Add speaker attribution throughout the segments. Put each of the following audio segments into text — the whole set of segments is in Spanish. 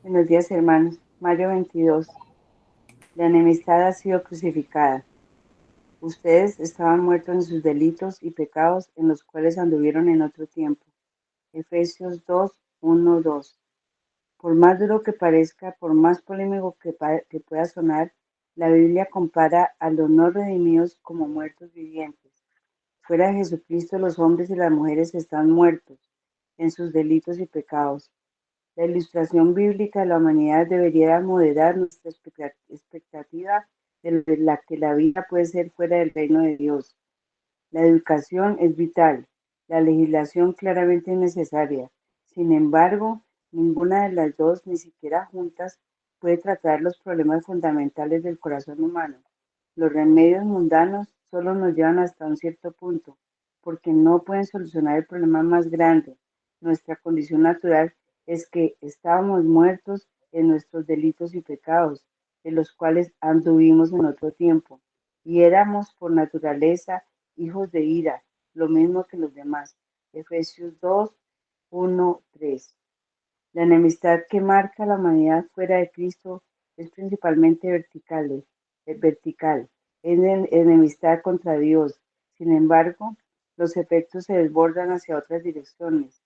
Speaker 1: Buenos días, hermanos. Mayo 22. La enemistad ha sido crucificada. Ustedes estaban muertos en sus delitos y pecados en los cuales anduvieron en otro tiempo. Efesios 2, 1, 2. Por más duro que parezca, por más polémico que pueda sonar, la Biblia compara a los no redimidos como muertos vivientes. Fuera de Jesucristo, los hombres y las mujeres están muertos en sus delitos y pecados. La ilustración bíblica de la humanidad debería moderar nuestra expectativa de la que la vida puede ser fuera del reino de Dios. La educación es vital, la legislación claramente es necesaria. Sin embargo, ninguna de las dos, ni siquiera juntas, puede tratar los problemas fundamentales del corazón humano. Los remedios mundanos solo nos llevan hasta un cierto punto, porque no pueden solucionar el problema más grande. Nuestra condición natural es que estábamos muertos en nuestros delitos y pecados, de los cuales anduvimos en otro tiempo, y éramos por naturaleza hijos de ira, lo mismo que los demás. Efesios 2, 1, 3. La enemistad que marca a la humanidad fuera de Cristo es principalmente vertical, es enemistad contra Dios. Sin embargo, los efectos se desbordan hacia otras direcciones.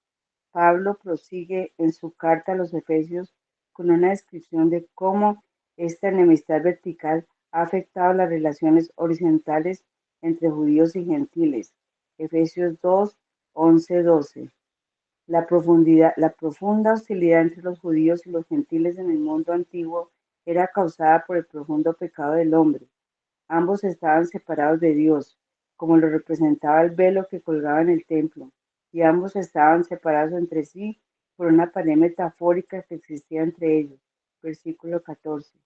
Speaker 1: Pablo prosigue en su carta a los Efesios con una descripción de cómo esta enemistad vertical ha afectado las relaciones horizontales entre judíos y gentiles. Efesios 2, 11, 12. La profunda hostilidad entre los judíos y los gentiles en el mundo antiguo era causada por el profundo pecado del hombre. Ambos estaban separados de Dios, como lo representaba el velo que colgaba en el templo, y ambos estaban separados entre sí por una pared metafórica que existía entre ellos. Versículo 14.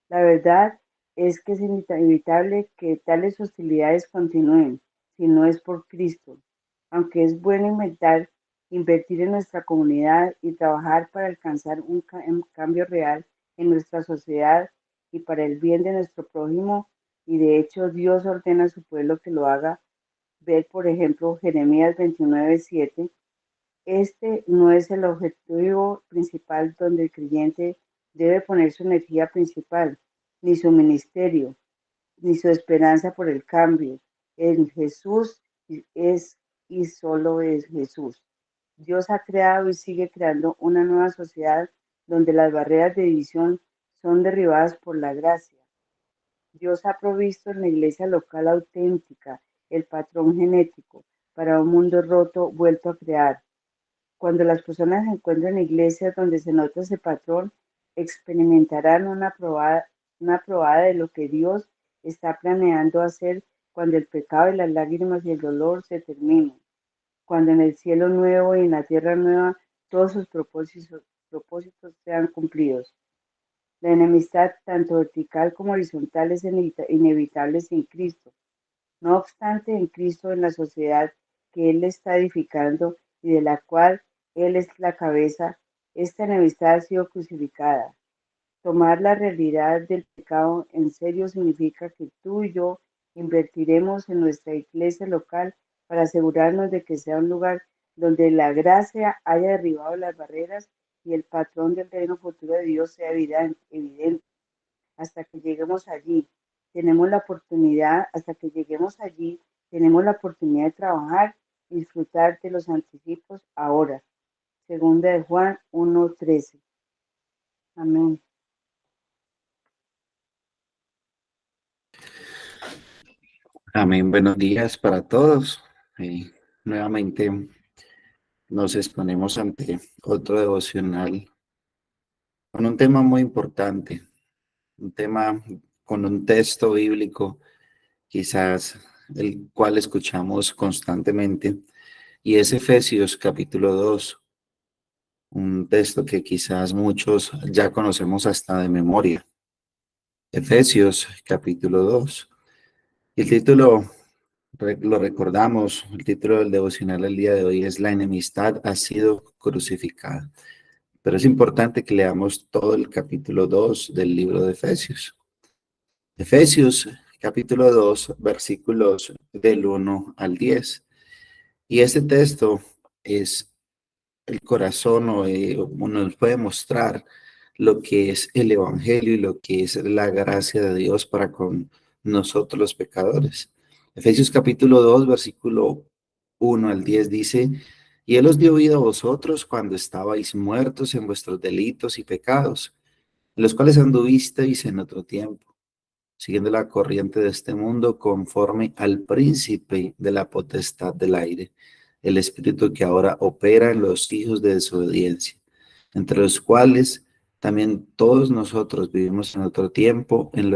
Speaker 1: La verdad es que es inevitable que tales hostilidades continúen, si no es por Cristo. Aunque es bueno invertir en nuestra comunidad y trabajar para alcanzar un cambio real en nuestra sociedad y para el bien de nuestro prójimo, y de hecho Dios ordena a su pueblo que lo haga. Ver, por ejemplo, Jeremías 29:7. Este no es el objetivo principal donde el creyente debe poner su energía principal, ni su ministerio, ni su esperanza por el cambio. En Jesús es y solo es Jesús. Dios ha creado y sigue creando una nueva sociedad donde las barreras de división son derribadas por la gracia. Dios ha provisto en la iglesia local auténtica el patrón genético para un mundo roto vuelto a crear. Cuando las personas se encuentran en iglesias donde se nota ese patrón, experimentarán una probada de lo que Dios está planeando hacer cuando el pecado y las lágrimas y el dolor se terminen, cuando en el cielo nuevo y en la tierra nueva todos sus propósitos sean cumplidos. La enemistad, tanto vertical como horizontal, es inevitable sin Cristo. No obstante, en Cristo, en la sociedad que Él está edificando y de la cual Él es la cabeza, esta enemistad ha sido crucificada. Tomar la realidad del pecado en serio significa que tú y yo invertiremos en nuestra iglesia local para asegurarnos de que sea un lugar donde la gracia haya derribado las barreras y el patrón del reino futuro de Dios sea evidente. Hasta que lleguemos allí, hasta que lleguemos allí, tenemos la oportunidad de trabajar y disfrutar de los anticipos ahora. Segunda de Juan 1:13. Amén.
Speaker 2: Amén, buenos días para todos. Nuevamente nos exponemos ante otro devocional con un tema muy importante, un tema con un texto bíblico, quizás el cual escuchamos constantemente, y es Efesios capítulo 2, un texto que quizás muchos ya conocemos hasta de memoria. Efesios capítulo 2. El título lo recordamos, el título del devocional del día de hoy es La enemistad ha sido crucificada. Pero es importante que leamos todo el capítulo 2 del libro de Efesios. Efesios capítulo 2, versículos del 1 al 10. Y este texto es el corazón o nos puede mostrar lo que es el Evangelio y lo que es la gracia de Dios para con nosotros los pecadores. Efesios capítulo 2, versículo 1 al 10 dice, y Él os dio vida a vosotros cuando estabais muertos en vuestros delitos y pecados, en los cuales anduvisteis en otro tiempo, siguiendo la corriente de este mundo conforme al príncipe de la potestad del aire, el espíritu que ahora opera en los hijos de desobediencia, entre los cuales también todos nosotros vivimos en otro tiempo en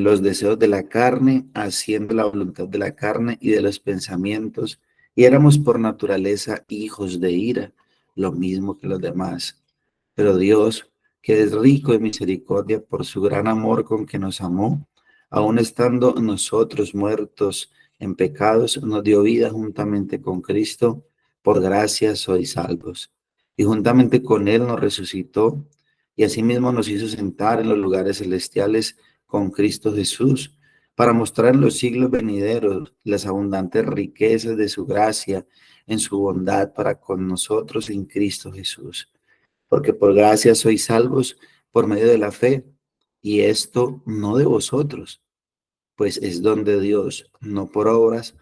Speaker 2: los deseos de la carne, haciendo la voluntad de la carne y de los pensamientos, y éramos por naturaleza hijos de ira, lo mismo que los demás. Pero Dios, que es rico en misericordia por su gran amor con que nos amó, aun estando nosotros muertos en pecados, nos dio vida juntamente con Cristo, por gracia sois salvos. Y juntamente con Él nos resucitó, y asimismo nos hizo sentar en los lugares celestiales con Cristo Jesús, para mostrar en los siglos venideros las abundantes riquezas de su gracia en su bondad para con nosotros en Cristo Jesús. Porque por gracia sois salvos por medio de la fe, y esto no de vosotros, pues es don de Dios, no por obras,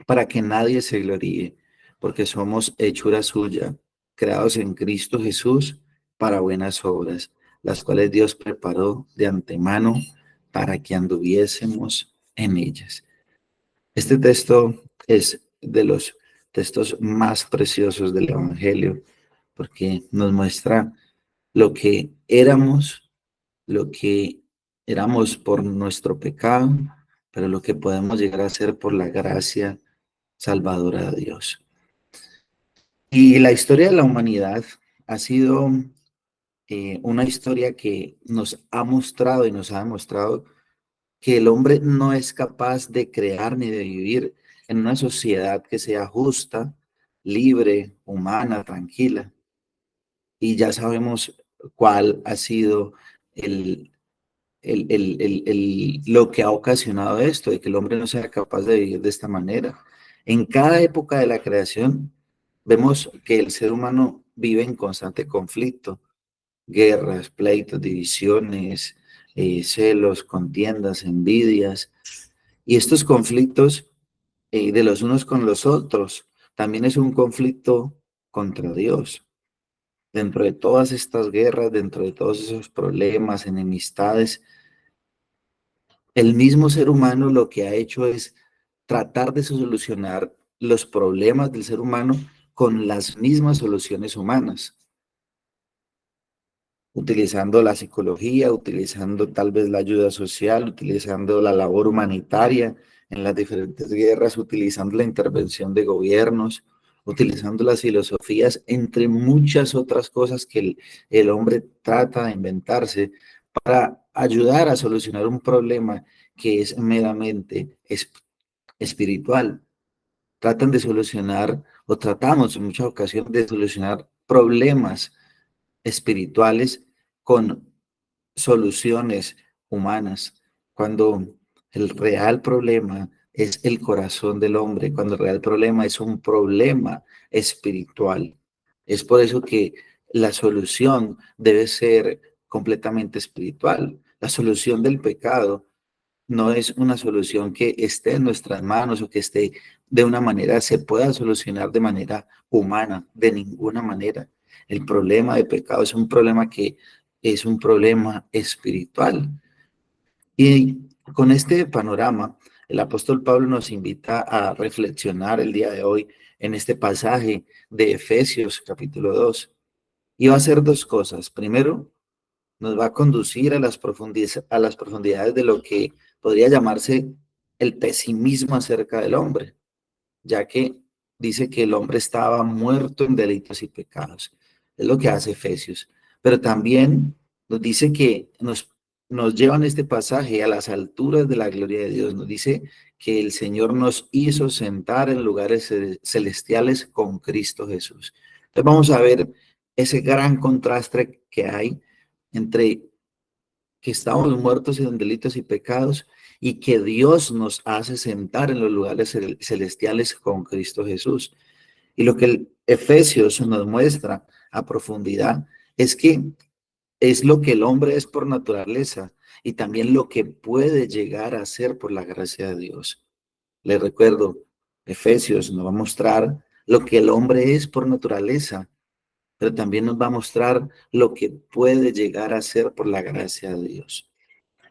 Speaker 2: para que nadie se gloríe, porque somos hechura suya, creados en Cristo Jesús para buenas obras, las cuales Dios preparó de antemano para que anduviésemos en ellas. Este texto es de los textos más preciosos del Evangelio, porque nos muestra lo que éramos por nuestro pecado, pero lo que podemos llegar a ser por la gracia salvadora de Dios. Y la historia de la humanidad ha sido una historia que nos ha mostrado y nos ha demostrado que el hombre no es capaz de crear ni de vivir en una sociedad que sea justa, libre, humana, tranquila. Y ya sabemos cuál ha sido el, lo que ha ocasionado esto, de que el hombre no sea capaz de vivir de esta manera. En cada época de la creación vemos que el ser humano vive en constante conflicto, guerras, pleitos, divisiones, celos, contiendas, envidias, y estos conflictos de los unos con los otros también es un conflicto contra Dios. Dentro de todas estas guerras, dentro de todos esos problemas, enemistades, el mismo ser humano lo que ha hecho es tratar de solucionar los problemas del ser humano con las mismas soluciones humanas, utilizando la psicología, utilizando tal vez la ayuda social, utilizando la labor humanitaria en las diferentes guerras, utilizando la intervención de gobiernos, utilizando las filosofías, entre muchas otras cosas que el hombre trata de inventarse para ayudar a solucionar un problema que es meramente espiritual. Tratan de solucionar, o tratamos en muchas ocasiones de solucionar problemas espirituales con soluciones humanas, cuando el real problema es el corazón del hombre, cuando el real problema es un problema espiritual. Es por eso que la solución debe ser completamente espiritual. La solución del pecado no es una solución que esté en nuestras manos o que esté de una manera, se pueda solucionar de manera humana, de ninguna manera. El problema de pecado es un problema que es un problema espiritual. Y con este panorama, el apóstol Pablo nos invita a reflexionar el día de hoy en este pasaje de Efesios capítulo 2. Y va a hacer dos cosas. Primero, nos va a conducir a las profundidades de lo que podría llamarse el pesimismo acerca del hombre, ya que dice que el hombre estaba muerto en delitos y pecados. Es lo que hace Efesios. Pero también nos dice que nos lleva en este pasaje a las alturas de la gloria de Dios. Nos dice que el Señor nos hizo sentar en lugares celestiales con Cristo Jesús. Entonces vamos a ver ese gran contraste que hay entre que estamos muertos en delitos y pecados y que Dios nos hace sentar en los lugares celestiales con Cristo Jesús. Y lo que el Efesios nos muestra a profundidad es que es lo que el hombre es por naturaleza y también lo que puede llegar a ser por la gracia de Dios. Les recuerdo, Efesios nos va a mostrar lo que el hombre es por naturaleza, pero también nos va a mostrar lo que puede llegar a ser por la gracia de Dios.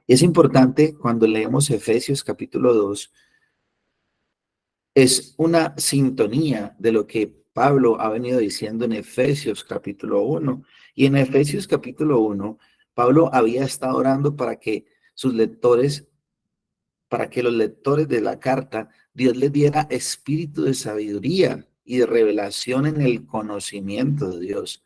Speaker 2: Y es importante cuando leemos Efesios capítulo 2, es una sintonía de lo que Pablo ha venido diciendo en Efesios capítulo 1. Y en Efesios capítulo 1, Pablo había estado orando para que sus lectores, para que los lectores de la carta, Dios les diera espíritu de sabiduría y de revelación en el conocimiento de Dios,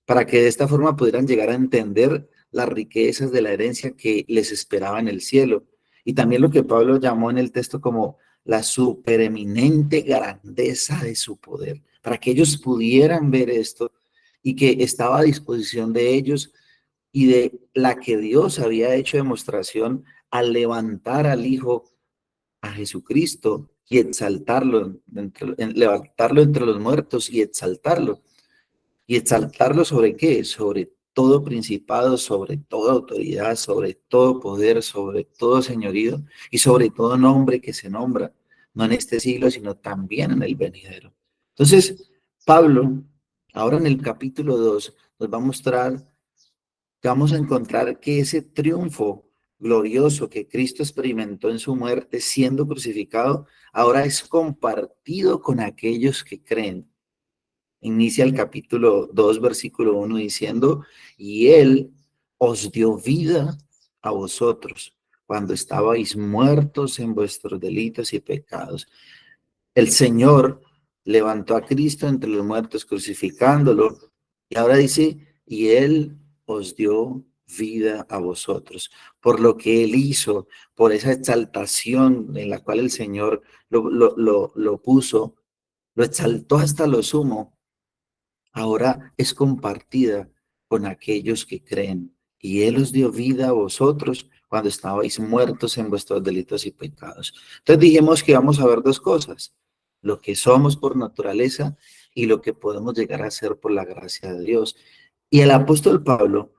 Speaker 2: para que de esta forma pudieran llegar a entender las riquezas de la herencia que les esperaba en el cielo. Y también lo que Pablo llamó en el texto como la supereminente grandeza de su poder, para que ellos pudieran ver esto y que estaba a disposición de ellos y de la que Dios había hecho demostración al levantar al Hijo, a Jesucristo, y exaltarlo, levantarlo entre los muertos y exaltarlo. ¿Y exaltarlo sobre qué? Sobre todo principado, sobre toda autoridad, sobre todo poder, sobre todo señorío y sobre todo nombre que se nombra, no en este siglo, sino también en el venidero. Entonces, Pablo, ahora en el capítulo 2, nos va a mostrar que vamos a encontrar que ese triunfo glorioso que Cristo experimentó en su muerte siendo crucificado, ahora es compartido con aquellos que creen. Inicia el capítulo 2, versículo 1 diciendo, y Él os dio vida a vosotros cuando estabais muertos en vuestros delitos y pecados. El Señor levantó a Cristo entre los muertos crucificándolo y ahora dice, y Él os dio vida a vosotros, por lo que Él hizo, por esa exaltación en la cual el Señor lo puso, lo exaltó hasta lo sumo, ahora es compartida con aquellos que creen. Y Él os dio vida a vosotros cuando estabais muertos en vuestros delitos y pecados. Entonces dijimos que vamos a ver dos cosas, lo que somos por naturaleza y lo que podemos llegar a ser por la gracia de Dios. Y el apóstol Pablo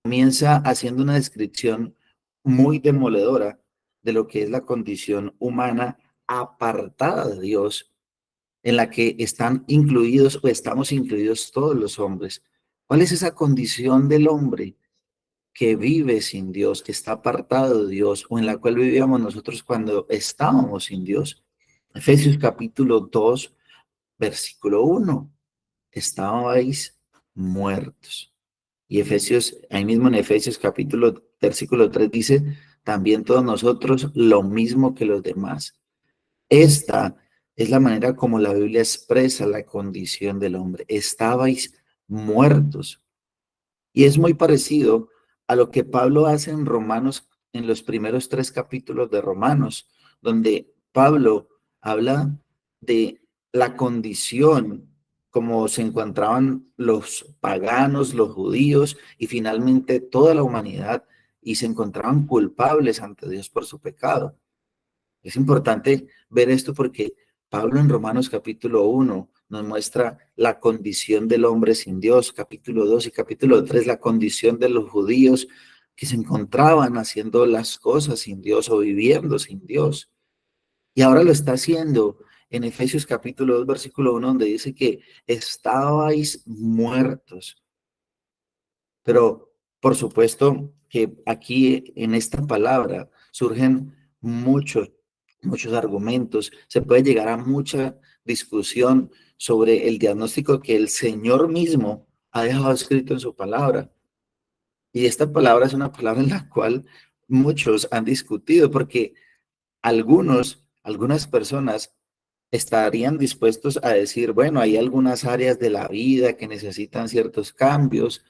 Speaker 2: comienza haciendo una descripción muy demoledora de lo que es la condición humana apartada de Dios, en la que están incluidos o estamos incluidos todos los hombres. ¿Cuál es esa condición del hombre que vive sin Dios, que está apartado de Dios o en la cual vivíamos nosotros cuando estábamos sin Dios? Efesios capítulo 2, versículo 1. Estabais muertos. Y Efesios, ahí mismo en Efesios capítulo, versículo 3 dice, también todos nosotros lo mismo que los demás. Esta es la manera como la Biblia expresa la condición del hombre. Estabais muertos. Y es muy parecido a lo que Pablo hace en Romanos, en los primeros 3 capítulos de Romanos, donde Pablo habla de la condición como se encontraban los paganos, los judíos y finalmente toda la humanidad y se encontraban culpables ante Dios por su pecado. Es importante ver esto porque Pablo en Romanos capítulo 1 nos muestra la condición del hombre sin Dios, capítulo 2 y capítulo 3, la condición de los judíos que se encontraban haciendo las cosas sin Dios o viviendo sin Dios. Y ahora lo está haciendo en Efesios capítulo 2, versículo 1, donde dice que estabais muertos. Pero por supuesto que aquí en esta palabra surgen muchos argumentos. Se puede llegar a mucha discusión sobre el diagnóstico que el Señor mismo ha dejado escrito en su palabra. Y esta palabra es una palabra en la cual muchos han discutido porque algunas personas estarían dispuestos a decir, bueno, hay algunas áreas de la vida que necesitan ciertos cambios,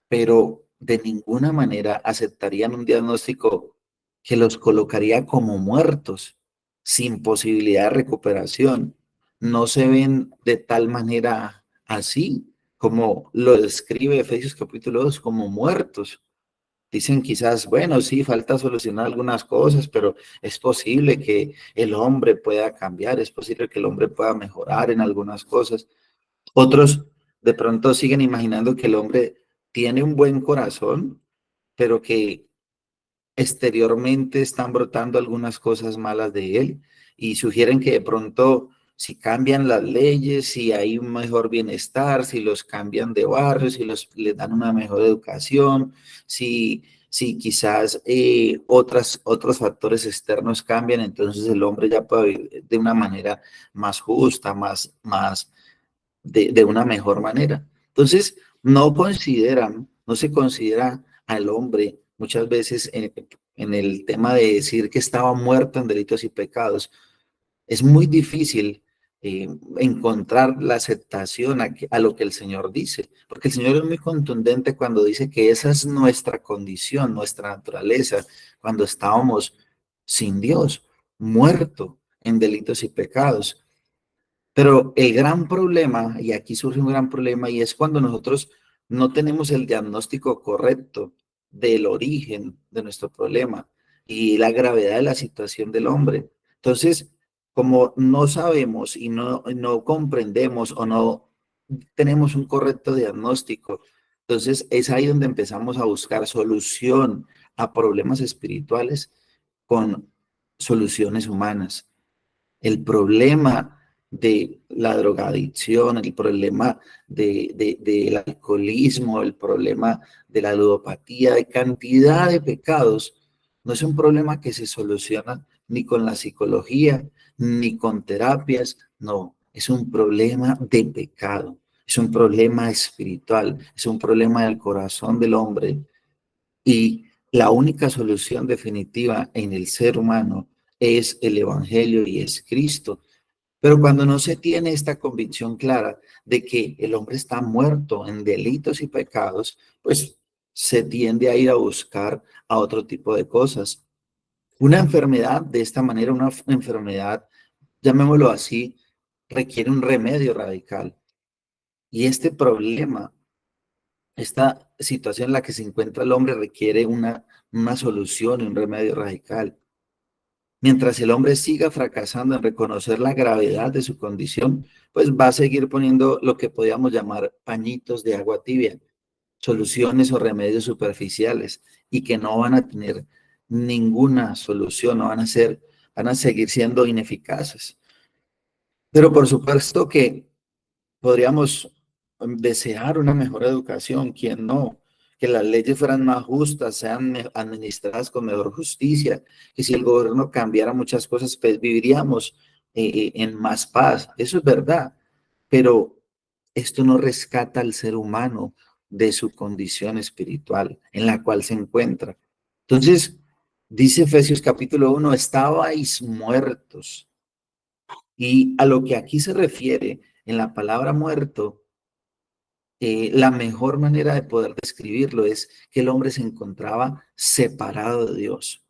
Speaker 2: pero de ninguna manera aceptarían un diagnóstico que los colocaría como muertos, sin posibilidad de recuperación. No se ven de tal manera así, como lo describe Efesios capítulo 2, como muertos. Dicen quizás, bueno, sí, falta solucionar algunas cosas, pero es posible que el hombre pueda cambiar, es posible que el hombre pueda mejorar en algunas cosas. Otros de pronto siguen imaginando que el hombre tiene un buen corazón, pero que exteriormente están brotando algunas cosas malas de él y sugieren que de pronto si cambian las leyes, si hay un mejor bienestar, si los cambian de barrio, si les dan una mejor educación, si quizás otros factores externos cambian, entonces el hombre ya puede vivir de una manera más justa, de una mejor manera. Entonces, no se considera al hombre muchas veces en el tema de decir que estaba muerto en delitos y pecados. Es muy difícil encontrar la aceptación a lo que el Señor dice, porque el Señor es muy contundente cuando dice que esa es nuestra condición, nuestra naturaleza, cuando estábamos sin Dios, muerto en delitos y pecados. Pero el gran problema, y aquí surge un gran problema, y es cuando nosotros no tenemos el diagnóstico correcto del origen de nuestro problema y la gravedad de la situación del hombre. Entonces, como no sabemos y no comprendemos o no tenemos un correcto diagnóstico, entonces es ahí donde empezamos a buscar solución a problemas espirituales con soluciones humanas. El problema de la drogadicción, el problema del alcoholismo, el problema de la ludopatía, de cantidad de pecados, no es un problema que se soluciona ni con la psicología, ni con terapias, no, es un problema de pecado, es un problema espiritual, es un problema del corazón del hombre y la única solución definitiva en el ser humano es el Evangelio y es Cristo. Pero cuando no se tiene esta convicción clara de que el hombre está muerto en delitos y pecados, pues se tiende a ir a buscar a otro tipo de cosas. Una enfermedad de esta manera, una enfermedad, llamémoslo así, requiere un remedio radical. Y este problema, esta situación en la que se encuentra el hombre requiere una solución y un remedio radical. Mientras el hombre siga fracasando en reconocer la gravedad de su condición, pues va a seguir poniendo lo que podríamos llamar pañitos de agua tibia, soluciones o remedios superficiales y que no van a tener ninguna solución, no van a seguir siendo ineficaces. Pero por supuesto que podríamos desear una mejor educación, ¿quién no? Que las leyes fueran más justas, sean administradas con mejor justicia, que si el gobierno cambiara muchas cosas, pues viviríamos en más paz. Eso es verdad, pero esto no rescata al ser humano de su condición espiritual en la cual se encuentra. Entonces, dice Efesios capítulo 1, estabais muertos. Y a lo que aquí se refiere en la palabra muerto, la mejor manera de poder describirlo es que el hombre se encontraba separado de Dios.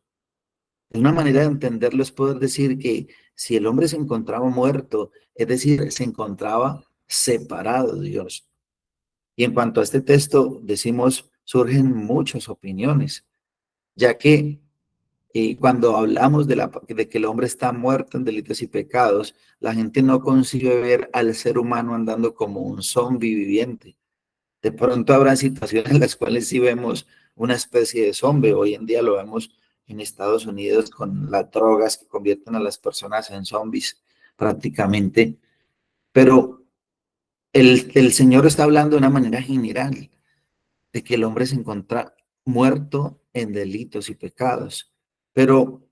Speaker 2: Una manera de entenderlo es poder decir que si el hombre se encontraba muerto, es decir, se encontraba separado de Dios. Y en cuanto a este texto, decimos, surgen muchas opiniones, ya que cuando hablamos de que el hombre está muerto en delitos y pecados, la gente no consigue ver al ser humano andando como un zombi viviente. De pronto habrá situaciones en las cuales sí vemos una especie de zombie. Hoy en día lo vemos en Estados Unidos con las drogas que convierten a las personas en zombies prácticamente. Pero el Señor está hablando de una manera general, de que el hombre se encuentra muerto en delitos y pecados. Pero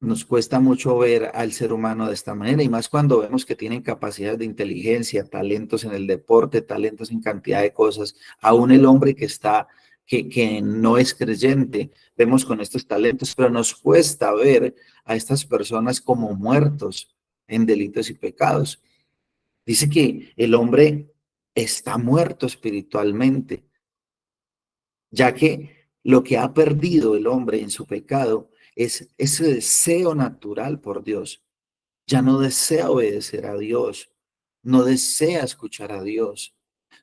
Speaker 2: nos cuesta mucho ver al ser humano de esta manera y más cuando vemos que tienen capacidades de inteligencia, talentos en el deporte, talentos en cantidad de cosas. Aún el hombre que no es creyente, vemos con estos talentos, pero nos cuesta ver a estas personas como muertos en delitos y pecados. Dice que el hombre está muerto espiritualmente, ya que lo que ha perdido el hombre en su pecado es ese deseo natural por Dios. Ya no desea obedecer a Dios, no desea escuchar a Dios,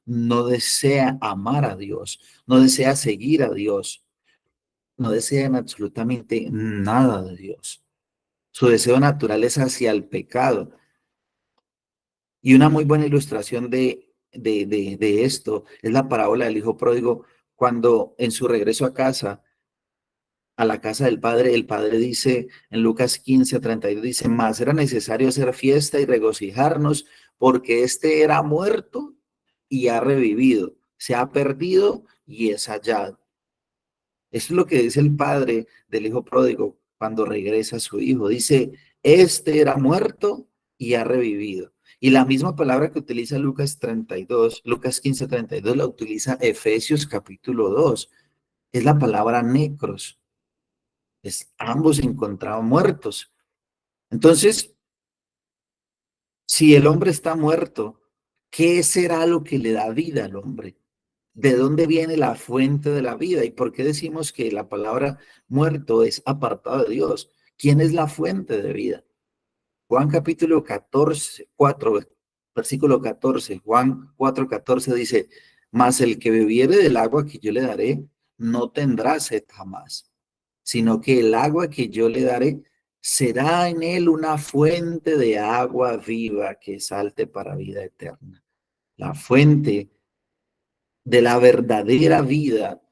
Speaker 2: no desea amar a Dios, no desea seguir a Dios, no desea absolutamente nada de Dios. Su deseo natural es hacia el pecado. Y una muy buena ilustración de esto es la parábola del hijo pródigo, cuando en su regreso a la casa del padre, el padre dice en Lucas 15:32, dice, mas era necesario hacer fiesta y regocijarnos porque este era muerto y ha revivido, se ha perdido y es hallado. Eso es lo que dice el padre del hijo pródigo cuando regresa a su hijo. Dice, este era muerto y ha revivido. Y la misma palabra que utiliza Lucas 32, Lucas 15:32, la utiliza Efesios capítulo 2. Es la palabra necros. Ambos se encontraban muertos. Entonces, si el hombre está muerto, ¿qué será lo que le da vida al hombre? ¿De dónde viene la fuente de la vida? ¿Y por qué decimos que la palabra muerto es apartado de Dios? ¿Quién es la fuente de vida? Juan capítulo 14, 4, versículo 14, Juan 4:14 dice, mas el que bebiere del agua que yo le daré, no tendrá sed jamás, sino que el agua que yo le daré será en él una fuente de agua viva que salte para vida eterna. La fuente de la verdadera vida,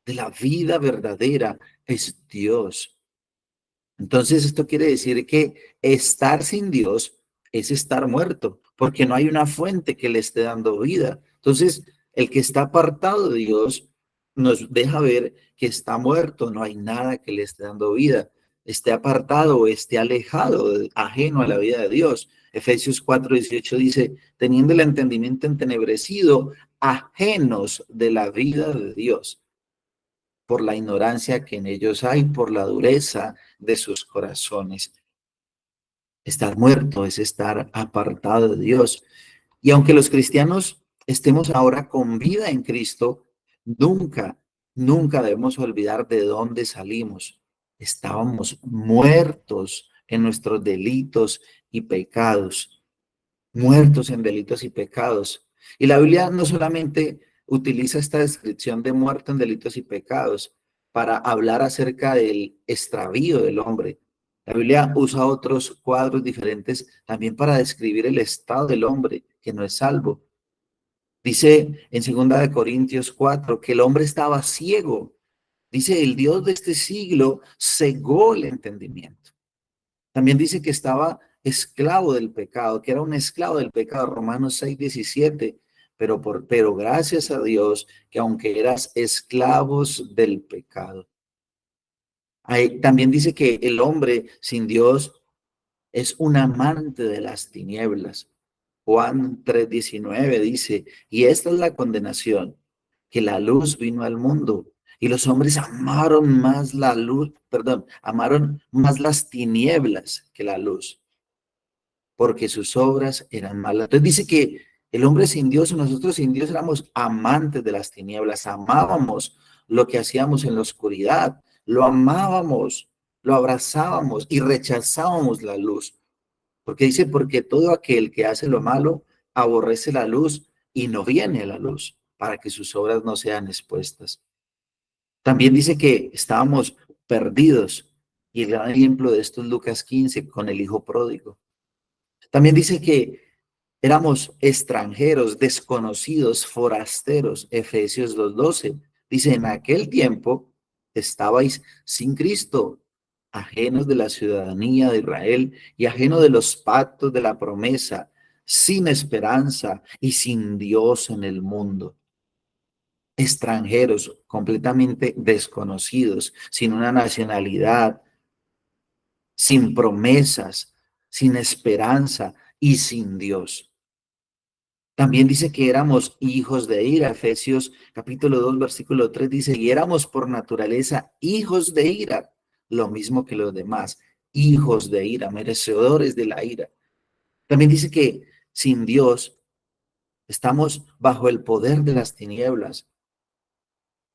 Speaker 2: de la vida verdadera, es Dios. Entonces, esto quiere decir que estar sin Dios es estar muerto, porque no hay una fuente que le esté dando vida. Entonces, el que está apartado de Dios nos deja ver que está muerto, no hay nada que le esté dando vida. Esté apartado o esté alejado, ajeno a la vida de Dios. Efesios 4:18 dice, teniendo el entendimiento entenebrecido, ajenos de la vida de Dios por la ignorancia que en ellos hay, por la dureza de sus corazones. Estar muerto es estar apartado de Dios. Y aunque los cristianos estemos ahora con vida en Cristo, nunca, nunca debemos olvidar de dónde salimos. Estábamos muertos en nuestros delitos y pecados, muertos en delitos y pecados. Y la Biblia no solamente utiliza esta descripción de muerto en delitos y pecados para hablar acerca del extravío del hombre. La Biblia usa otros cuadros diferentes también para describir el estado del hombre que no es salvo. Dice en 2 Corintios 4 que el hombre estaba ciego. Dice, el Dios de este siglo cegó el entendimiento. También dice que estaba esclavo del pecado, que era un esclavo del pecado, Romanos 6:17, pero gracias a Dios que aunque eras esclavos del pecado. También dice que el hombre sin Dios es un amante de las tinieblas. Juan 3:19 dice, y esta es la condenación, que la luz vino al mundo y los hombres amaron más la luz, perdón, amaron más las tinieblas que la luz, porque sus obras eran malas. Entonces dice que el hombre sin Dios, nosotros sin Dios éramos amantes de las tinieblas, amábamos lo que hacíamos en la oscuridad, lo amábamos, lo abrazábamos y rechazábamos la luz. Porque dice, porque todo aquel que hace lo malo aborrece la luz y no viene a la luz para que sus obras no sean expuestas. También dice que estábamos perdidos y el gran ejemplo de esto es Lucas 15 con el hijo pródigo. También dice que éramos extranjeros, desconocidos, forasteros, Efesios 2:12. Dice, en aquel tiempo estabais sin Cristo, ajenos de la ciudadanía de Israel y ajenos de los pactos de la promesa, sin esperanza y sin Dios en el mundo. Extranjeros, completamente desconocidos, sin una nacionalidad, sin promesas, sin esperanza y sin Dios. También dice que éramos hijos de ira. Efesios capítulo 2, versículo 3 dice, y éramos por naturaleza hijos de ira, lo mismo que los demás, hijos de ira, merecedores de la ira. También dice que sin Dios estamos bajo el poder de las tinieblas.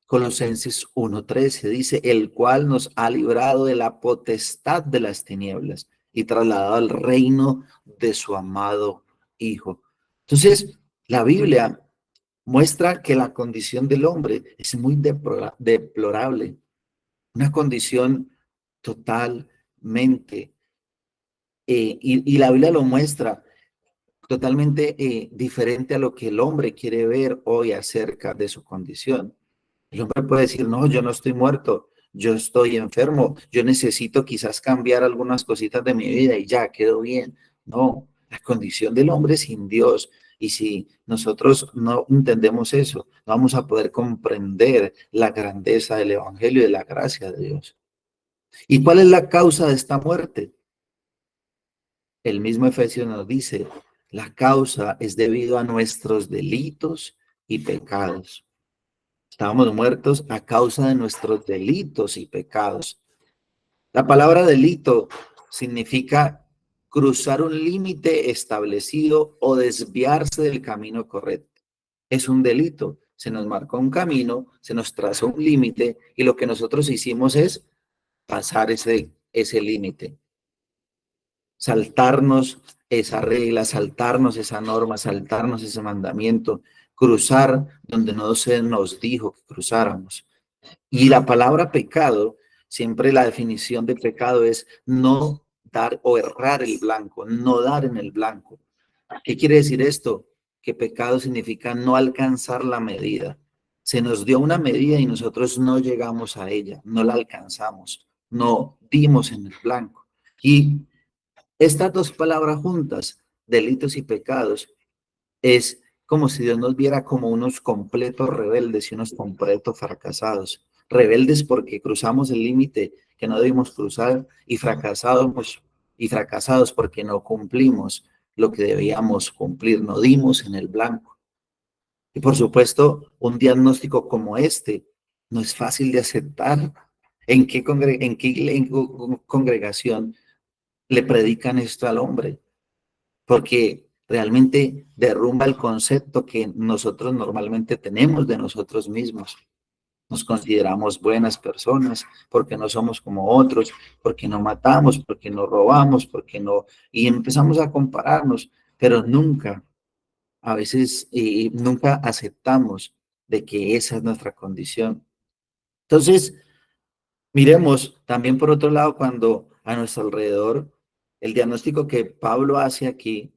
Speaker 2: Colosenses 1:13 dice, el cual nos ha librado de la potestad de las tinieblas y trasladado al reino de su amado Hijo. Entonces, la Biblia muestra que la condición del hombre es muy deplorable, una condición totalmente, y la Biblia lo muestra totalmente diferente a lo que el hombre quiere ver hoy acerca de su condición. El hombre puede decir, no, yo no estoy muerto, yo estoy enfermo, yo necesito quizás cambiar algunas cositas de mi vida y ya, quedo bien. No, la condición del hombre sin Dios. Y si nosotros no entendemos eso, no vamos a poder comprender la grandeza del Evangelio y de la gracia de Dios. ¿Y cuál es la causa de esta muerte? El mismo Efesios nos dice, la causa es debido a nuestros delitos y pecados. Estábamos muertos a causa de nuestros delitos y pecados. La palabra delito significa cruzar un límite establecido o desviarse del camino correcto. Es un delito. Se nos marcó un camino, se nos trazó un límite y lo que nosotros hicimos es pasar ese límite, saltarnos esa regla, saltarnos esa norma, saltarnos ese mandamiento, cruzar donde no se nos dijo que cruzáramos. Y la palabra pecado, siempre la definición de pecado es no dar o errar el blanco, no dar en el blanco. ¿Qué quiere decir esto? Que pecado significa no alcanzar la medida. Se nos dio una medida y nosotros no llegamos a ella, no la alcanzamos, no dimos en el blanco. Y estas dos palabras juntas, delitos y pecados, es como si Dios nos viera como unos completos rebeldes y unos completos fracasados. Rebeldes porque cruzamos el límite que no debimos cruzar y fracasados porque no cumplimos lo que debíamos cumplir, no dimos en el blanco. Y por supuesto, un diagnóstico como este no es fácil de aceptar. ¿En qué congregación le predican esto al hombre? Porque realmente derrumba el concepto que nosotros normalmente tenemos de nosotros mismos. Nos consideramos buenas personas porque no somos como otros, porque no matamos, porque no robamos, porque no... Y empezamos a compararnos, pero nunca, a veces, nunca aceptamos de que esa es nuestra condición. Entonces, miremos también por otro lado cuando a nuestro alrededor el diagnóstico que Pablo hace aquí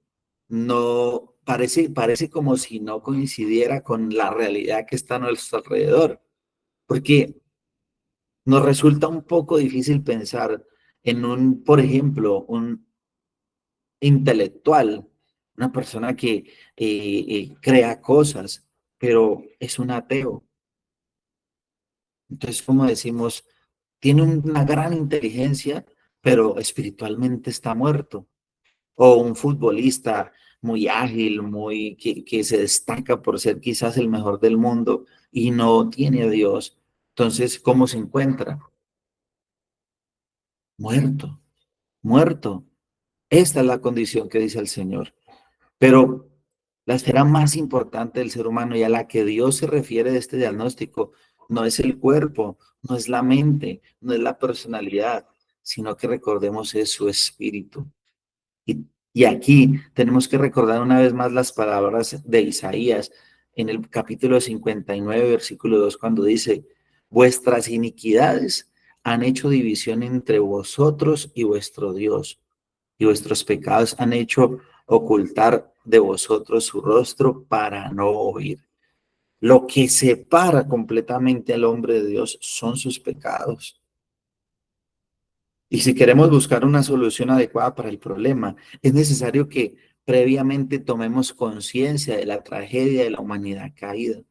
Speaker 2: no parece como si no coincidiera con la realidad que está a nuestro alrededor, porque nos resulta un poco difícil pensar en por ejemplo, un intelectual, una persona que crea cosas, pero es un ateo. Entonces, como decimos, tiene una gran inteligencia, pero espiritualmente está muerto. O un futbolista muy ágil, que se destaca por ser quizás el mejor del mundo y no tiene a Dios. Entonces, ¿cómo se encuentra? Muerto, muerto. Esta es la condición que dice el Señor. Pero la esfera más importante del ser humano y a la que Dios se refiere de este diagnóstico no es el cuerpo, no es la mente, no es la personalidad, sino que recordemos es su espíritu. Y aquí tenemos que recordar una vez más las palabras de Isaías en el capítulo 59, versículo 2, cuando dice, vuestras iniquidades han hecho división entre vosotros y vuestro Dios, y vuestros pecados han hecho ocultar de vosotros su rostro para no oír. Lo que separa completamente al hombre de Dios son sus pecados. Y si queremos buscar una solución adecuada para el problema, es necesario que previamente tomemos conciencia de la tragedia de la humanidad caída.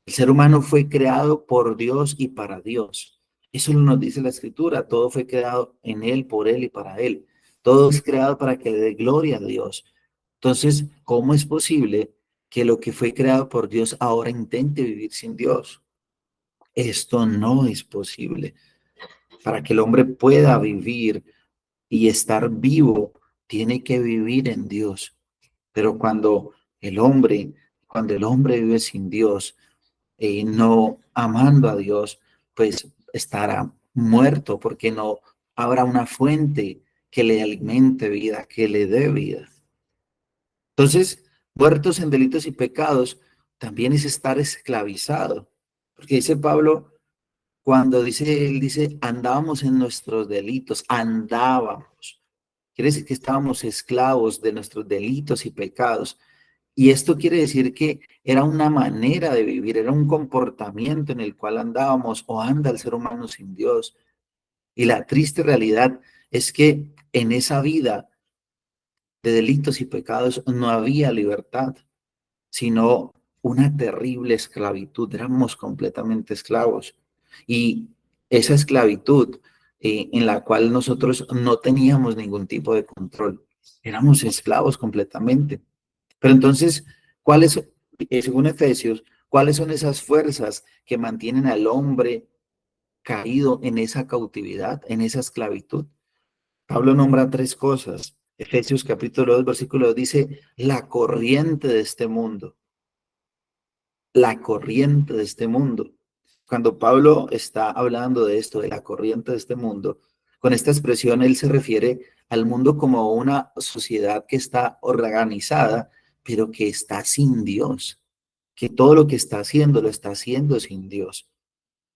Speaker 2: El ser humano fue creado por Dios y para Dios. Eso nos dice la Escritura. Todo fue creado en Él, por Él y para Él. Todo es creado para que le dé gloria a Dios. Entonces, ¿cómo es posible que lo que fue creado por Dios ahora intente vivir sin Dios? Esto no es posible. Para que el hombre pueda vivir y estar vivo, tiene que vivir en Dios. Pero cuando el hombre vive sin Dios, no amando a Dios, pues estará muerto porque no habrá una fuente que le alimente vida, que le dé vida. Entonces, muertos en delitos y pecados también es estar esclavizado. Porque dice Pablo, cuando él dice, andábamos en nuestros delitos, andábamos. Quiere decir que estábamos esclavos de nuestros delitos y pecados. Y esto quiere decir que era una manera de vivir, era un comportamiento en el cual andábamos o anda el ser humano sin Dios. Y la triste realidad es que en esa vida de delitos y pecados no había libertad, sino una terrible esclavitud. Éramos completamente esclavos. Y esa esclavitud en la cual nosotros no teníamos ningún tipo de control. Éramos esclavos completamente. Pero entonces, ¿cuáles, según Efesios, cuáles son esas fuerzas que mantienen al hombre caído en esa cautividad, en esa esclavitud? Pablo nombra tres cosas. Efesios capítulo 2, versículo 2 dice, la corriente de este mundo, la corriente de este mundo. Cuando Pablo está hablando de esto, de la corriente de este mundo, con esta expresión él se refiere al mundo como una sociedad que está organizada, pero que está sin Dios, que todo lo que está haciendo lo está haciendo sin Dios,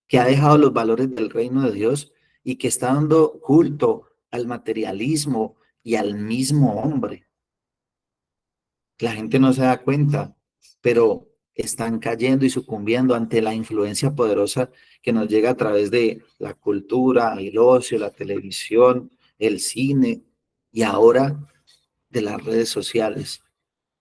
Speaker 2: que ha dejado los valores del reino de Dios y que está dando culto al materialismo y al mismo hombre. La gente no se da cuenta, pero están cayendo y sucumbiendo ante la influencia poderosa que nos llega a través de la cultura, el ocio, la televisión, el cine y ahora de las redes sociales,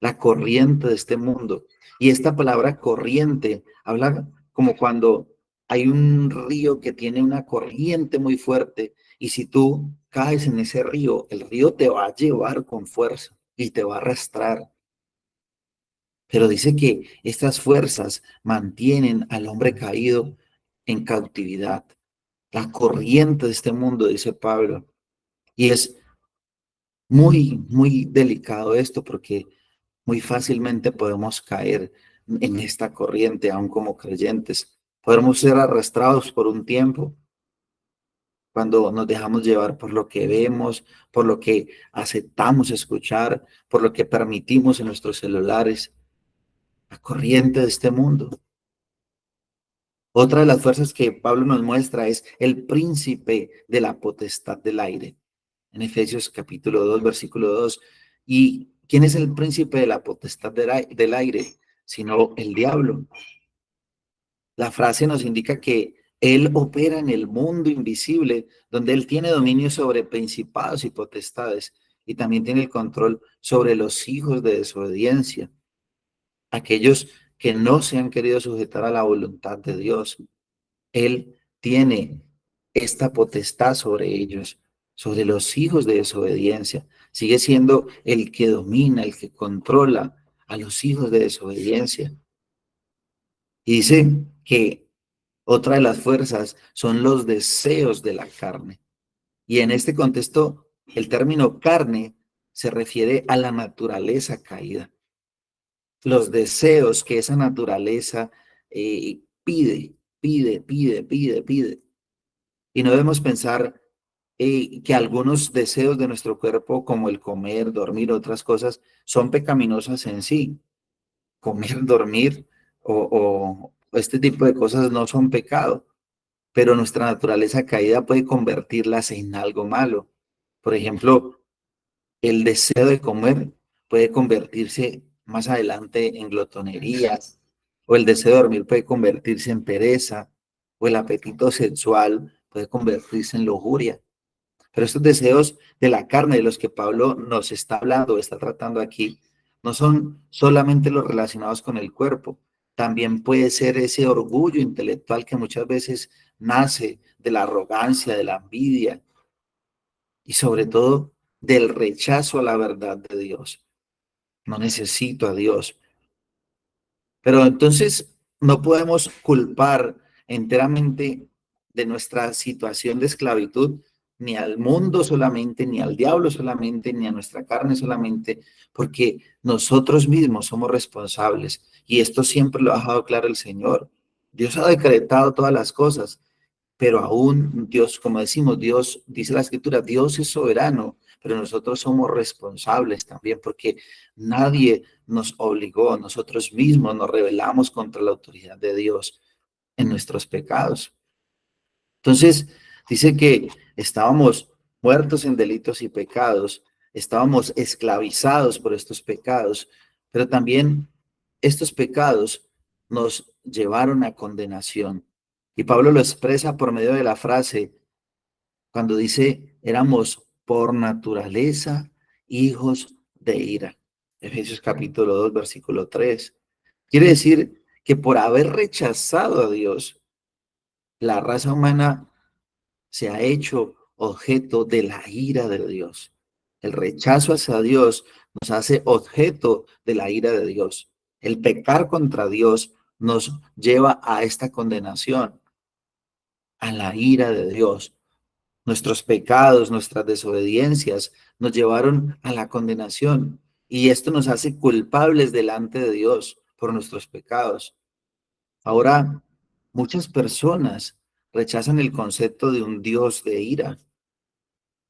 Speaker 2: la corriente de este mundo. Y esta palabra corriente habla como cuando hay un río que tiene una corriente muy fuerte y si tú caes en ese río, el río te va a llevar con fuerza y te va a arrastrar. Pero dice que estas fuerzas mantienen al hombre caído en cautividad. La corriente de este mundo, dice Pablo. Y es muy delicado esto porque muy fácilmente podemos caer en esta corriente, aún como creyentes. Podemos ser arrastrados por un tiempo cuando nos dejamos llevar por lo que vemos, por lo que aceptamos escuchar, por lo que permitimos en nuestros celulares. La corriente de este mundo. Otra de las fuerzas que Pablo nos muestra es el príncipe de la potestad del aire. En Efesios capítulo 2, versículo 2. ¿Y quién es el príncipe de la potestad del aire? Sino el diablo. La frase nos indica que él opera en el mundo invisible, donde él tiene dominio sobre principados y potestades, y también tiene el control sobre los hijos de desobediencia, aquellos que no se han querido sujetar a la voluntad de Dios. Él tiene esta potestad sobre ellos, sobre los hijos de desobediencia. Sigue siendo el que domina, el que controla a los hijos de desobediencia. Y dice que otra de las fuerzas son los deseos de la carne. Y en este contexto, el término carne se refiere a la naturaleza caída. Los deseos que esa naturaleza pide. Y no debemos pensar que algunos deseos de nuestro cuerpo, como el comer, dormir, otras cosas, son pecaminosas en sí. Comer, dormir o este tipo de cosas no son pecado, pero nuestra naturaleza caída puede convertirlas en algo malo. Por ejemplo, el deseo de comer puede convertirse más adelante en glotonería, o el deseo de dormir puede convertirse en pereza, o el apetito sexual puede convertirse en lujuria. Pero estos deseos de la carne de los que Pablo nos está hablando, está tratando aquí, no son solamente los relacionados con el cuerpo, también puede ser ese orgullo intelectual que muchas veces nace de la arrogancia, de la envidia y sobre todo del rechazo a la verdad de Dios. No necesito a Dios. Pero entonces no podemos culpar enteramente de nuestra situación de esclavitud ni al mundo solamente, ni al diablo solamente, ni a nuestra carne solamente, porque nosotros mismos somos responsables. Y esto siempre lo ha dejado claro el Señor. Dios ha decretado todas las cosas, pero aún Dios, como decimos, Dios, dice la Escritura, Dios es soberano, pero nosotros somos responsables también, porque nadie nos obligó, nosotros mismos nos rebelamos contra la autoridad de Dios en nuestros pecados. Entonces, dice que estábamos muertos en delitos y pecados, estábamos esclavizados por estos pecados, pero también estos pecados nos llevaron a condenación. Y Pablo lo expresa por medio de la frase cuando dice, éramos por naturaleza hijos de ira. Efesios capítulo 2, versículo 3. Quiere decir que por haber rechazado a Dios, la raza humana se ha hecho objeto de la ira de Dios. El rechazo hacia Dios nos hace objeto de la ira de Dios. El pecar contra Dios nos lleva a esta condenación, a la ira de Dios. Nuestros pecados, nuestras desobediencias nos llevaron a la condenación y esto nos hace culpables delante de Dios por nuestros pecados. Ahora, muchas personas rechazan el concepto de un Dios de ira.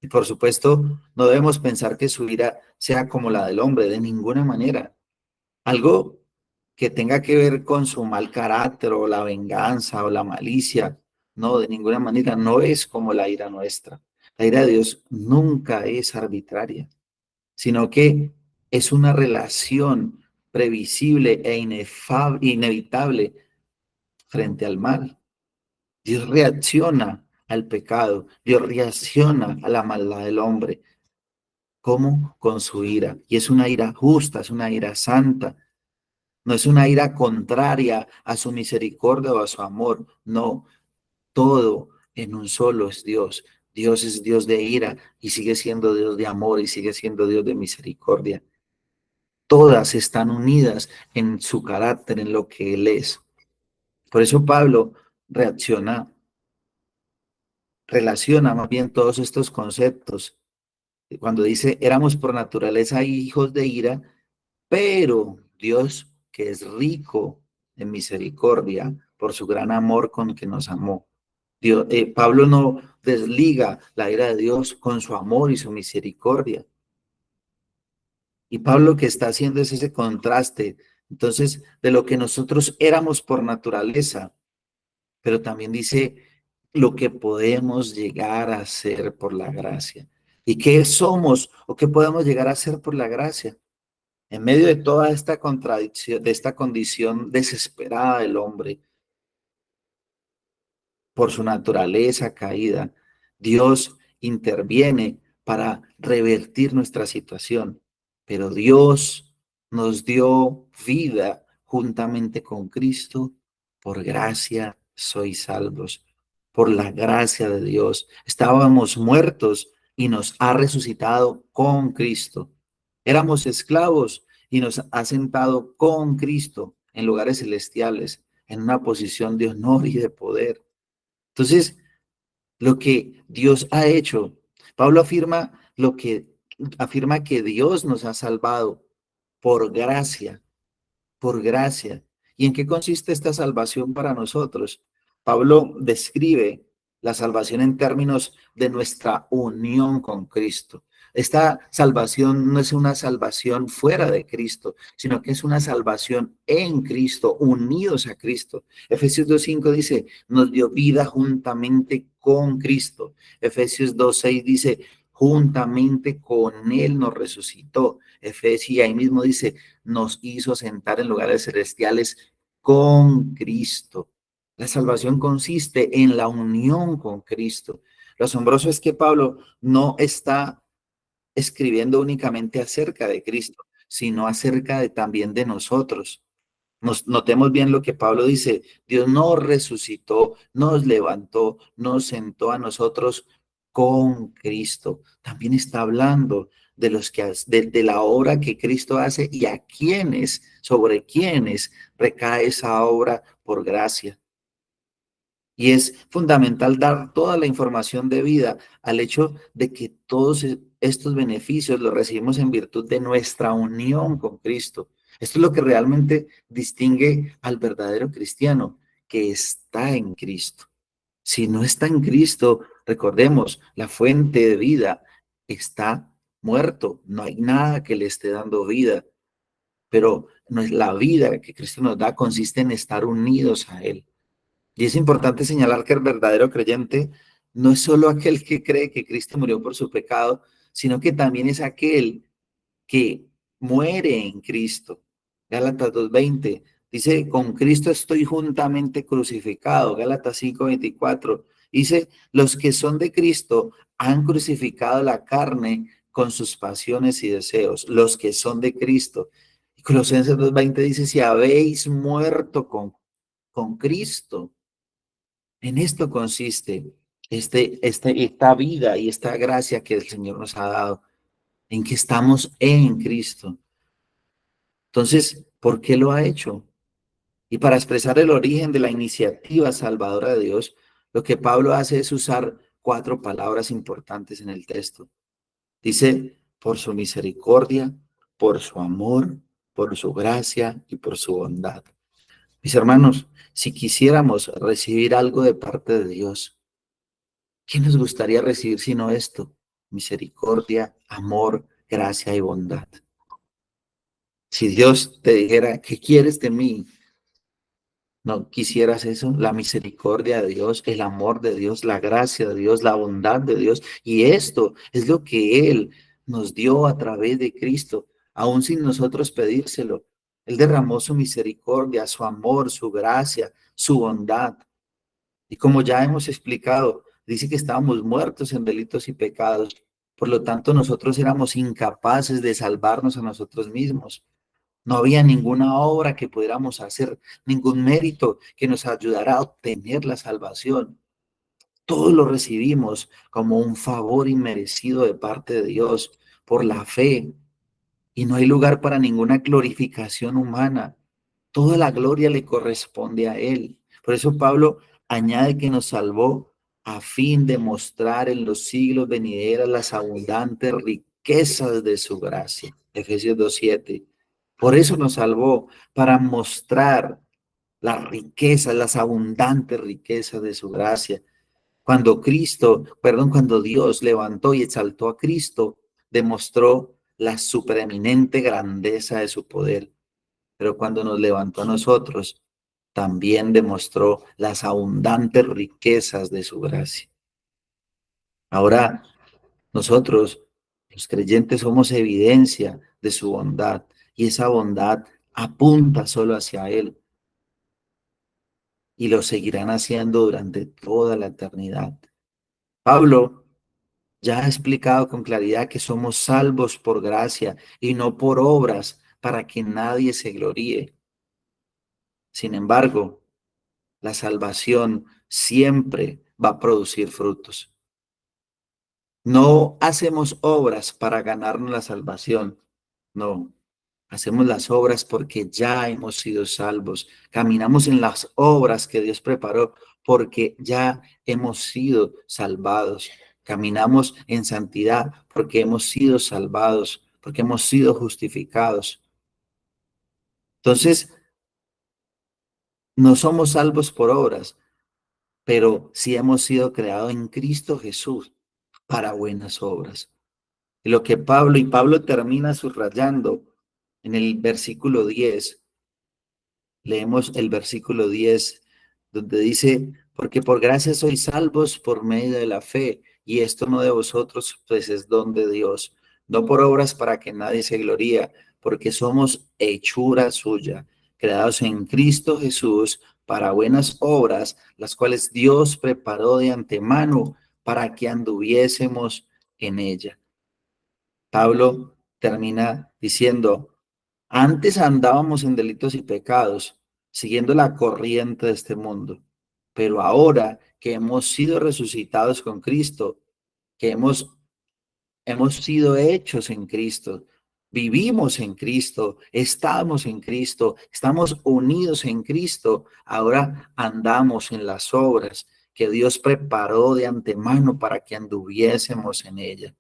Speaker 2: Y por supuesto, no debemos pensar que su ira sea como la del hombre, de ninguna manera. Algo que tenga que ver con su mal carácter o la venganza o la malicia, no, de ninguna manera, no es como la ira nuestra. La ira de Dios nunca es arbitraria, sino que es una relación previsible e inevitable frente al mal. Dios reacciona al pecado, Dios reacciona a la maldad del hombre. ¿Cómo? Con su ira. Y es una ira justa, es una ira santa. No es una ira contraria a su misericordia o a su amor. No, todo en un solo es Dios. Dios es Dios de ira y sigue siendo Dios de amor y sigue siendo Dios de misericordia. Todas están unidas en su carácter, en lo que Él es. Por eso Pablo relaciona más bien todos estos conceptos. Cuando dice, éramos por naturaleza hijos de ira, pero Dios, que es rico en misericordia, por su gran amor con que nos amó. Pablo no desliga la ira de Dios con su amor y su misericordia. Y Pablo lo que está haciendo es ese contraste, entonces, de lo que nosotros éramos por naturaleza, pero también dice lo que podemos llegar a ser por la gracia. ¿Y qué somos o qué podemos llegar a ser por la gracia? En medio de toda esta contradicción, de esta condición desesperada del hombre, por su naturaleza caída, Dios interviene para revertir nuestra situación. Pero Dios nos dio vida juntamente con Cristo. Por gracia sois salvos. Por la gracia de Dios. Estábamos muertos y nos ha resucitado con Cristo. Éramos esclavos y nos ha sentado con Cristo en lugares celestiales, en una posición de honor y de poder. Entonces, lo que Dios ha hecho, Pablo afirma que Dios nos ha salvado por gracia, por gracia. ¿Y en qué consiste esta salvación para nosotros? Pablo describe la salvación en términos de nuestra unión con Cristo. Esta salvación no es una salvación fuera de Cristo, sino que es una salvación en Cristo, unidos a Cristo. Efesios 2:5 dice, nos dio vida juntamente con Cristo. Efesios 2:6 dice, juntamente con Él nos resucitó. Efesios, y ahí mismo dice, nos hizo sentar en lugares celestiales con Cristo. La salvación consiste en la unión con Cristo. Lo asombroso es que Pablo no está escribiendo únicamente acerca de Cristo, sino acerca también de nosotros. Notemos bien lo que Pablo dice, Dios nos resucitó, nos levantó, nos sentó a nosotros con Cristo. También está hablando de los que de la obra que Cristo hace y a quienes, sobre quienes recae esa obra por gracia. Y es fundamental dar toda la información debida al hecho de que todos estos beneficios los recibimos en virtud de nuestra unión con Cristo. Esto es lo que realmente distingue al verdadero cristiano, que está en Cristo. Si no está en Cristo, recordemos, la fuente de vida está muerto. No hay nada que le esté dando vida, pero no es la vida que Cristo nos da consiste en estar unidos a Él. Y es importante señalar que el verdadero creyente no es solo aquel que cree que Cristo murió por su pecado, sino que también es aquel que muere en Cristo. Gálatas 2:20 dice, con Cristo estoy juntamente crucificado. Gálatas 5:24 dice, los que son de Cristo han crucificado la carne con sus pasiones y deseos. Los que son de Cristo. Y Colosenses 2:20 dice, si habéis muerto con Cristo, en esto consiste esta vida y esta gracia que el Señor nos ha dado, en que estamos en Cristo. Entonces, ¿por qué lo ha hecho? Y para expresar el origen de la iniciativa salvadora de Dios, lo que Pablo hace es usar 4 palabras importantes en el texto. Dice, por su misericordia, por su amor, por su gracia y por su bondad. Mis hermanos, si quisiéramos recibir algo de parte de Dios, ¿qué nos gustaría recibir sino esto? Misericordia, amor, gracia y bondad. Si Dios te dijera, ¿qué quieres de mí? ¿No quisieras eso? La misericordia de Dios, el amor de Dios, la gracia de Dios, la bondad de Dios. Y esto es lo que Él nos dio a través de Cristo, aún sin nosotros pedírselo. Él derramó su misericordia, su amor, su gracia, su bondad. Y como ya hemos explicado, dice que estábamos muertos en delitos y pecados. Por lo tanto, nosotros éramos incapaces de salvarnos a nosotros mismos. No había ninguna obra que pudiéramos hacer, ningún mérito que nos ayudara a obtener la salvación. Todo lo recibimos como un favor inmerecido de parte de Dios por la fe. Y no hay lugar para ninguna glorificación humana. Toda la gloria le corresponde a Él. Por eso Pablo añade que nos salvó a fin de mostrar en los siglos venideros las abundantes riquezas de su gracia. Efesios 2:7. Por eso nos salvó, para mostrar las riquezas, las abundantes riquezas de su gracia. Cuando Dios levantó y exaltó a Cristo, demostró la supereminente grandeza de su poder. Pero cuando nos levantó a nosotros, también demostró las abundantes riquezas de su gracia. Ahora, nosotros, los creyentes, somos evidencia de su bondad, y esa bondad apunta solo hacia Él, y lo seguirán haciendo durante toda la eternidad. Pablo ya ha explicado con claridad que somos salvos por gracia y no por obras, para que nadie se gloríe. Sin embargo, la salvación siempre va a producir frutos. No hacemos obras para ganarnos la salvación, no. Hacemos las obras porque ya hemos sido salvos. Caminamos en las obras que Dios preparó porque ya hemos sido salvados. Caminamos en santidad porque hemos sido salvados, porque hemos sido justificados. Entonces, no somos salvos por obras, pero sí hemos sido creados en Cristo Jesús para buenas obras. Y Pablo termina subrayando en el versículo 10. Leemos el versículo 10, donde dice, porque por gracia sois salvos por medio de la fe, y esto no de vosotros, pues es don de Dios, no por obras para que nadie se gloría, porque somos hechura suya, creados en Cristo Jesús para buenas obras, las cuales Dios preparó de antemano para que anduviésemos en ella. Pablo termina diciendo, antes andábamos en delitos y pecados, siguiendo la corriente de este mundo, pero ahora que hemos sido resucitados con Cristo, que hemos sido hechos en Cristo, vivimos en Cristo, estamos en Cristo, estamos unidos en Cristo, ahora andamos en las obras que Dios preparó de antemano para que anduviésemos en ella.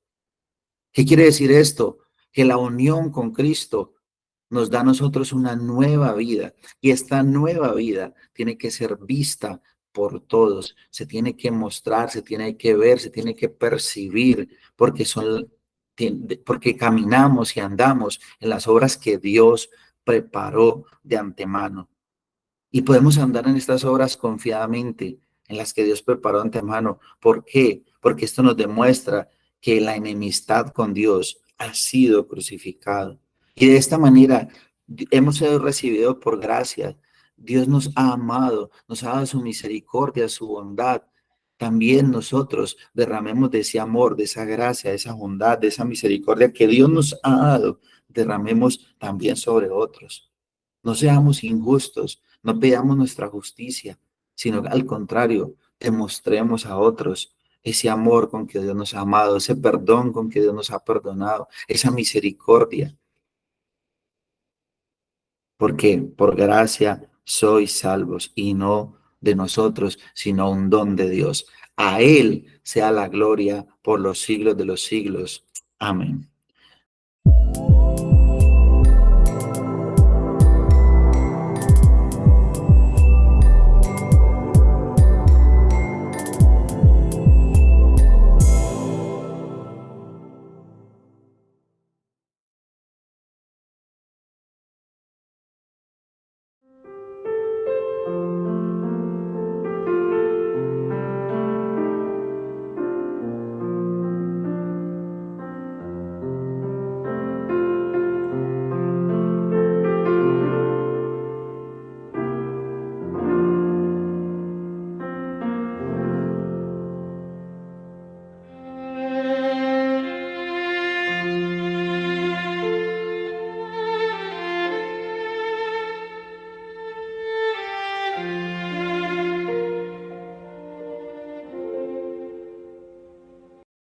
Speaker 2: ¿Qué quiere decir esto? Que la unión con Cristo nos da a nosotros una nueva vida, y esta nueva vida tiene que ser vista por todos, se tiene que mostrar, se tiene que ver, se tiene que percibir, porque caminamos y andamos en las obras que Dios preparó de antemano. Y podemos andar en estas obras confiadamente, en las que Dios preparó antemano. ¿Por qué? Porque esto nos demuestra que la enemistad con Dios ha sido crucificado. Y de esta manera hemos sido recibidos por gracia. Dios nos ha amado, nos ha dado su misericordia, su bondad. También nosotros derramemos de ese amor, de esa gracia, de esa bondad, de esa misericordia que Dios nos ha dado, derramemos también sobre otros. No seamos injustos, no pidamos nuestra justicia, sino que al contrario, demostremos a otros ese amor con que Dios nos ha amado, ese perdón con que Dios nos ha perdonado, esa misericordia, porque por gracia sois salvos y no de nosotros, sino un don de Dios. A Él sea la gloria por los siglos de los siglos. Amén.